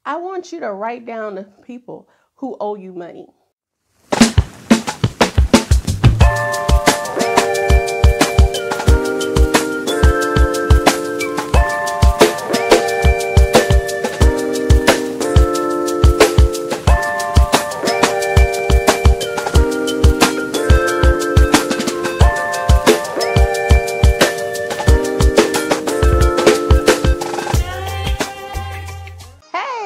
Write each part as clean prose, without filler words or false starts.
I want you to write down the people who owe you money.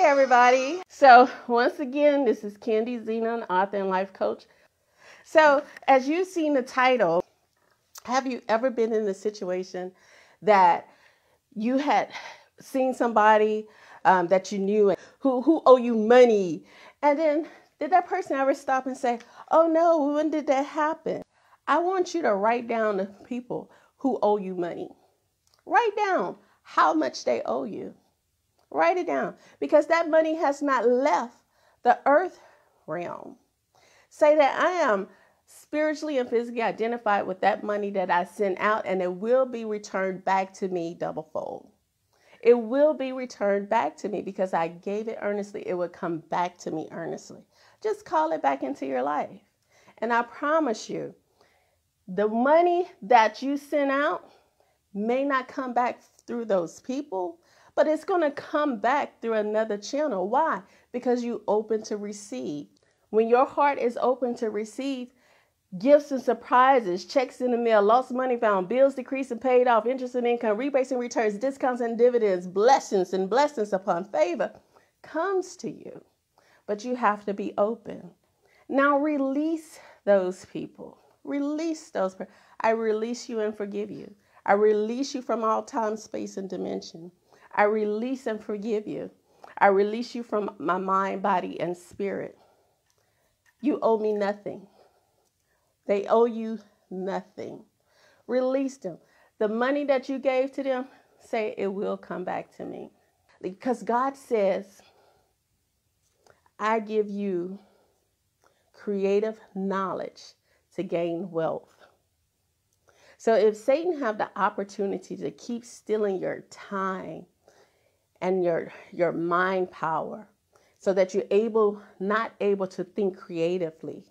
Everybody. So once again, this is Candy Zenon, author and life coach. So as you've seen the title, have you ever been in a situation that you had seen somebody that you knew who owe you money, and then did that person ever stop and say, oh no, when did that happen? I want you to write down the people who owe you money. Write down how much they owe you. Write it down, because that money has not left the earth realm. Say that I am spiritually and physically identified with that money that I sent out, and it will be returned back to me doublefold. It will be returned back to me because I gave it earnestly. It would come back to me earnestly. Just call it back into your life. And I promise you, the money that you sent out may not come back through those people, but it's going to come back through another channel. Why? Because you open to receive. When your heart is open to receive, gifts and surprises, checks in the mail, lost money found, bills decreased and paid off, interest and income, rebates and returns, discounts and dividends, blessings and blessings upon favor comes to you. But you have to be open. Now release those people. Release those people. I release you and forgive you. I release you from all time, space, and dimension. I release and forgive you. I release you from my mind, body, and spirit. You owe me nothing. They owe you nothing. Release them. The money that you gave to them, say it will come back to me. Because God says, I give you creative knowledge to gain wealth. So if Satan have the opportunity to keep stealing your time and your mind power so that you're not able to think creatively,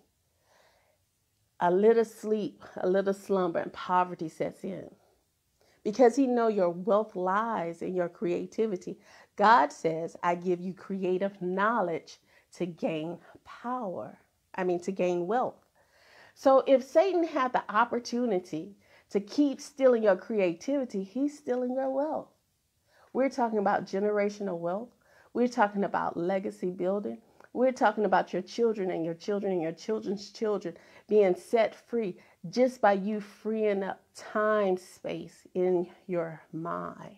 a little sleep, a little slumber, and poverty sets in. Because he knows your wealth lies in your creativity. God says, I give you creative knowledge to gain to gain wealth. So if Satan had the opportunity to keep stealing your creativity, he's stealing your wealth. We're talking about generational wealth. We're talking about legacy building. We're talking about your children and your children and your children's children being set free just by you freeing up time, space in your mind.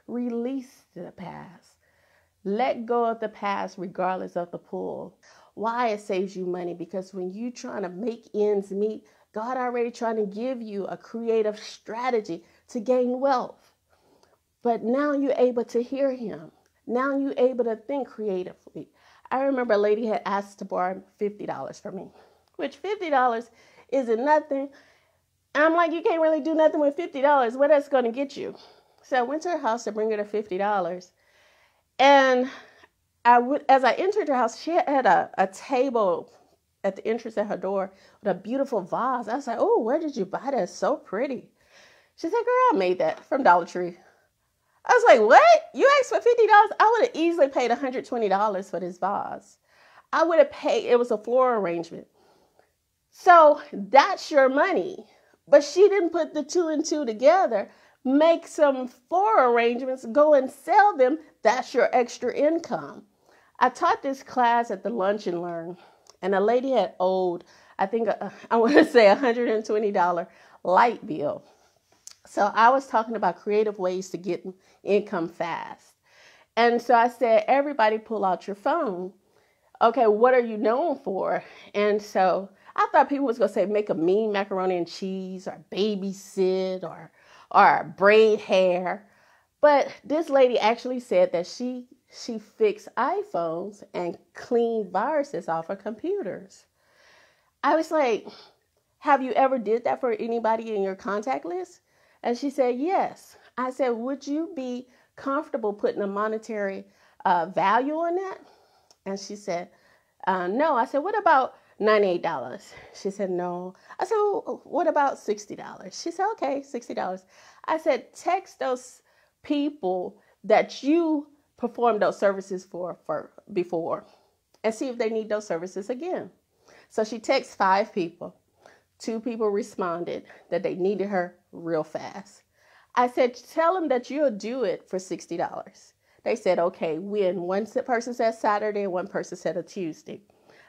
Release the past. Let go of the past regardless of the pull. Why? It saves you money, because when you're trying to make ends meet, God already trying to give you a creative strategy to gain wealth. But now you're able to hear him. Now you're able to think creatively. I remember a lady had asked to borrow $50 from me, which $50 isn't nothing. And I'm like, you can't really do nothing with $50. What that's going to get you? So I went to her house to bring her the $50. And as I entered her house, she had a table at the entrance at her door with a beautiful vase. I was like, oh, where did you buy that? It's so pretty. She said, girl, I made that from Dollar Tree. I was like, what? You asked for $50? I would have easily paid $120 for this vase. I would have paid, it was a floral arrangement. So that's your money. But she didn't put the two and two together, make some floral arrangements, go and sell them. That's your extra income. I taught this class at the Lunch and Learn, and a lady had owed, I want to say $120 light bill. So I was talking about creative ways to get income fast. And so I said, everybody pull out your phone. Okay, what are you known for? And so I thought people was going to say make a mean macaroni and cheese or babysit or braid hair. But this lady actually said that she fixed iPhones and cleaned viruses off her computers. I was like, have you ever did that for anybody in your contact list? And she said, yes. I said, would you be comfortable putting a monetary value on that? And she said, no. I said, what about $98? She said, no. I said, well, what about $60? She said, okay, $60. I said, text those people that you performed those services for before and see if they need those services again. So she texted 5 people. 2 people responded that they needed her real fast. I said, tell them that you'll do it for $60. They said, okay, when one person said Saturday and one person said a Tuesday.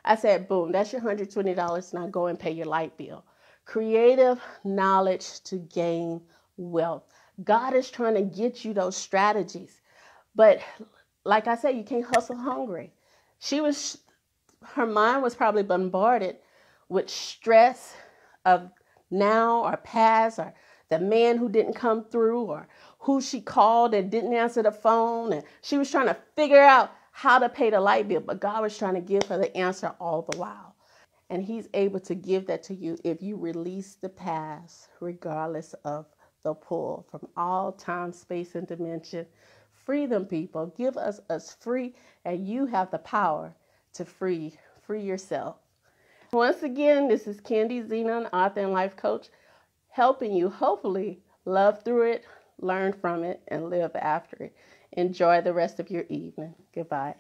I said, boom, that's your $120. Now go and pay your light bill. Creative knowledge to gain wealth. God is trying to get you those strategies. But like I said, you can't hustle hungry. Her mind was probably bombarded with stress of now or past, or the man who didn't come through, or who she called and didn't answer the phone. And she was trying to figure out how to pay the light bill, but God was trying to give her the answer all the while. And he's able to give that to you if you release the past, regardless of the pull from all time, space, and dimension. Free them, people. Give us free, and you have the power to free yourself. Once again, this is Candy Zenon, author and life coach, helping you hopefully love through it, learn from it, and live after it. Enjoy the rest of your evening. Goodbye.